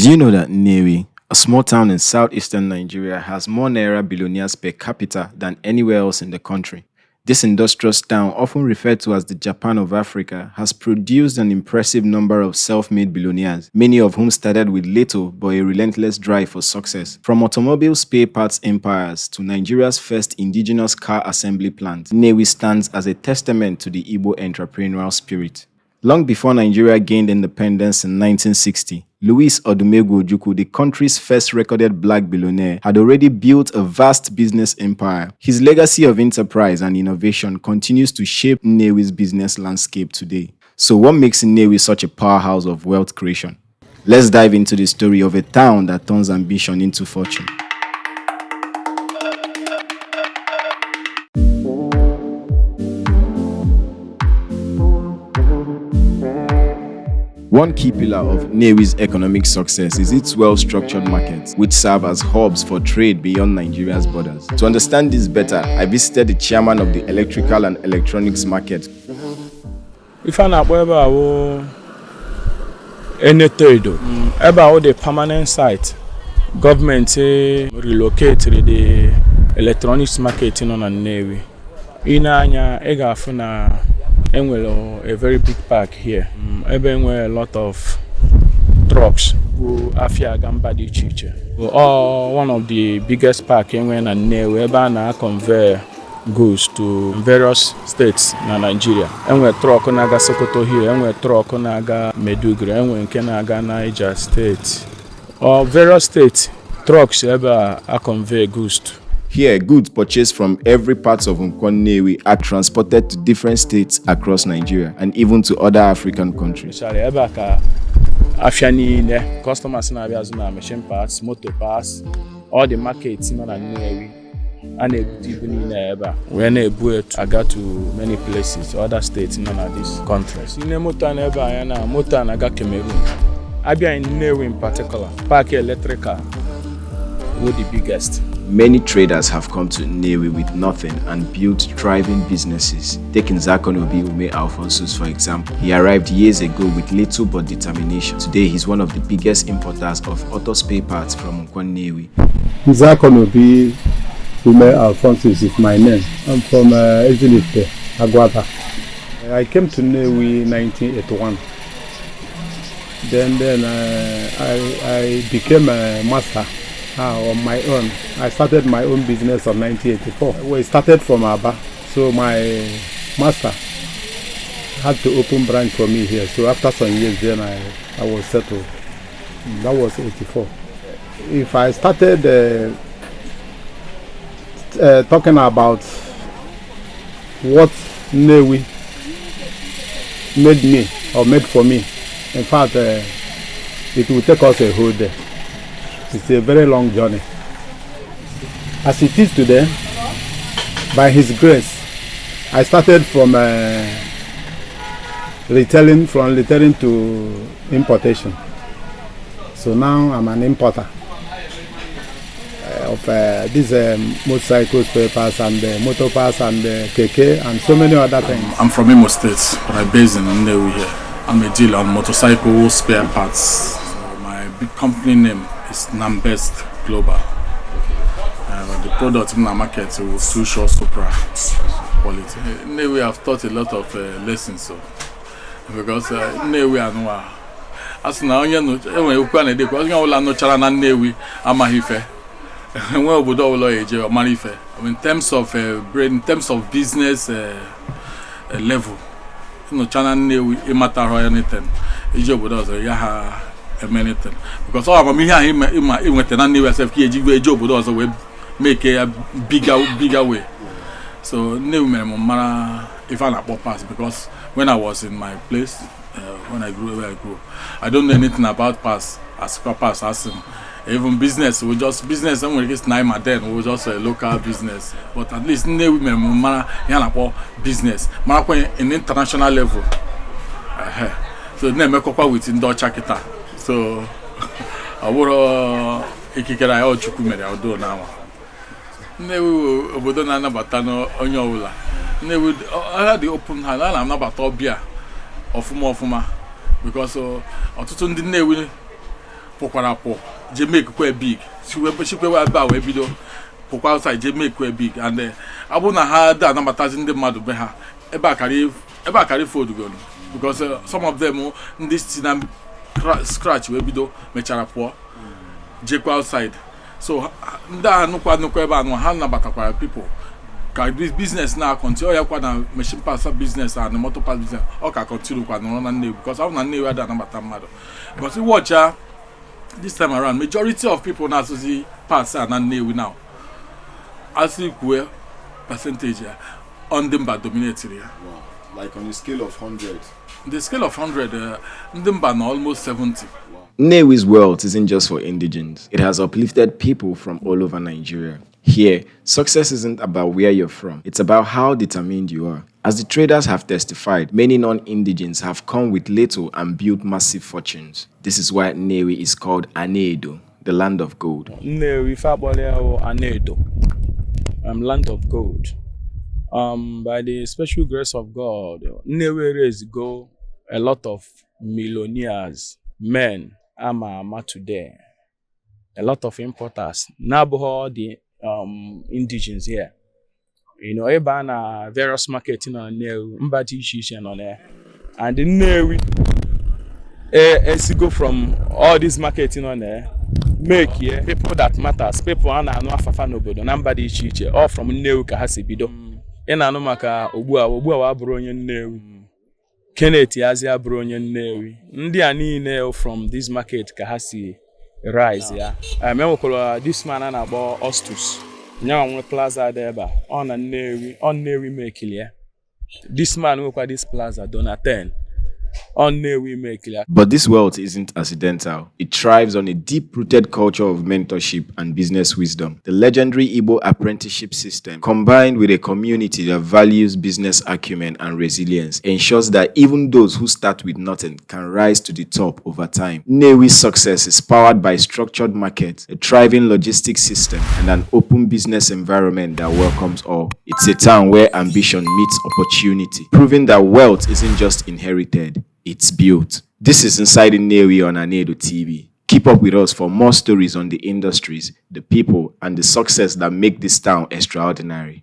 Did you know that Nnewi, a small town in southeastern Nigeria, has more Naira billionaires per capita than anywhere else in the country? This industrious town, often referred to as the Japan of Africa, has produced an impressive number of self-made billionaires, many of whom started with little but a relentless drive for success. From automobile spare parts empires to Nigeria's first indigenous car assembly plant, Nnewi stands as a testament to the Igbo entrepreneurial spirit. Long before Nigeria gained independence in 1960, Louis Odumegwu Ojukwu, the country's first recorded black billionaire, had already built a vast business empire. His legacy of enterprise and innovation continues to shape Nnewi's business landscape today. So what makes Nnewi such a powerhouse of wealth creation? Let's dive into the story of a town that turns ambition into fortune. One key pillar of Nnewi's economic success is its well-structured markets, which serve as hubs for trade beyond Nigeria's borders. To understand this better, I visited the chairman of the electrical and electronics market. If I not AnaedoTV, about the permanent site, government relocated the electronics market in Nnewi. Inanya egafuna enwelo a very big park here. Where a lot of trucks who afia gamba di chiche. One of the biggest park in Nnewi where na convey goods to various states in Nigeria. And we truck naga Sokoto here, and we truck naga Meduguri, and we can naga Niger State. Or various states trucks ever convey goods to. Here, goods purchased from every part of Nnewi are transported to different states across Nigeria and even to other African countries. Customers na machine parts, motor parts, all the markets in Nnewi, and when I got to many places, other states in these countries. In motor naga Cameroon. Abia in Nnewi in particular, Park Electrical were the biggest. Many traders have come to Nnewi with nothing and built thriving businesses. Taking Zakonobi Ume Alphonsus for example, he arrived years ago with little but determination. Today, he's one of the biggest importers of auto spare parts from Nnewi. Zakonobi Ume Alphonsus is my name. I'm from Ezilite, Agwata. I came to Nnewi in 1981. Then I became a master. On my own. I started my own business in 1984. We started from Aba, so my master had to open branch for me here. So after some years, then I was settled. That was 84. If I started talking about what Nnewi made me or made for me, in fact, it will take us a whole day. It's a very long journey. As it is today, by His grace, I started from retailing to importation. So now I'm an importer of these motorcycle spare parts and motor parts and keke and so many other things. I'm from Imo State, but I'm based in Nnewi here. I'm a dealer on motorcycle spare parts. My big company name is Nambest Global. The product in the market is too short, Supra quality. Nnewi have taught a lot of lessons, so because Nnewi and as now you know when you can do because you all know chara na Nnewi amahife. When obodo olo eje o marife. In terms of brain, in terms of business level, you know chana Nnewi e matter or anything. Eje obodo so ya anything because all of me here in Nnewi self here job would also make a bigger way. So Nnewi mara if I not pass because when I was in my place when I grew where I grew, I don't know anything about pass as pass as even business we just business and when it's Naima then we was just a local business, but at least Nnewi mara here business mara in international level. So Nnewi kokwa with indoor capita. So I would ikikere ayo chukwu mere odo na wa. Nnewi obodo na anabata no onye ọwụla. Nnewi had the open hand and I'm not about obia ofuma because ọtụtụ ndị Nnewi pokwara po je make quite big she we ba we bido pokwa outside je make quite big and abu na ha da na matazi ndị mmadụ be ha ebe a carry food go because some of them this na scratch we bido mechara po je kwa outside so nda nukwa ebe anu ha na batakwara people ka business na continue ya kwa na machine parts business and motor parts business o ka continue kwa no na Nnewi because how na Nnewi da na bata mmadụ but you watch this time around majority of people na see parts na Nnewi now as equal percentage on them but dominated here. Wow. Like on a scale of 100. The scale of 100 them but almost 70. Nnewi's wealth isn't just for indigents. It has uplifted people from all over Nigeria. Here, success isn't about where you're from. It's about how determined you are. As the traders have testified, many non-indigents have come with little and built massive fortunes. This is why Nnewi is called Anedo, the land of gold. Nnewi fabole or Anedo, land of gold. By the special grace of God, Nnewi raised go a lot of millionaires, men, ama today. A lot of importers. Now the indigens here. You know, eba na various markets in Nnewi, mbati ishi on there. And the Nnewi go from all these markets in on there, make here people that matters, people ana no afafa nobodo, nambadi ishi all from Nnewi ka hasi bido. Ena no maka ogbu a wa bụrụ onye Nnewi. Kenneth yazi abụrụ onye Nnewi. Ndị a niile from this market ka hasi rise ya. Menwekwara this man a na-akpọ Ostus. Nyawa nwe plaza dị ebe a. Ọ na Nnewi, ọ Nnewi mekili ya. This man nwekwa this plaza Donaten. Ọ Nnewi mekili ya. But this wealth isn't accidental. It thrives on a deep-rooted culture of mentorship and business wisdom. The legendary Igbo apprenticeship system, combined with a community that values business acumen and resilience, ensures that even those who start with nothing can rise to the top over time. Nnewi's success is powered by structured markets, a thriving logistics system, and an open business environment that welcomes all. It's a town where ambition meets opportunity, proving that wealth isn't just inherited, it's built. This is Inside Nnewi on AnaedoTV. Keep up with us for more stories on the industries, the people, and the success that make this town extraordinary.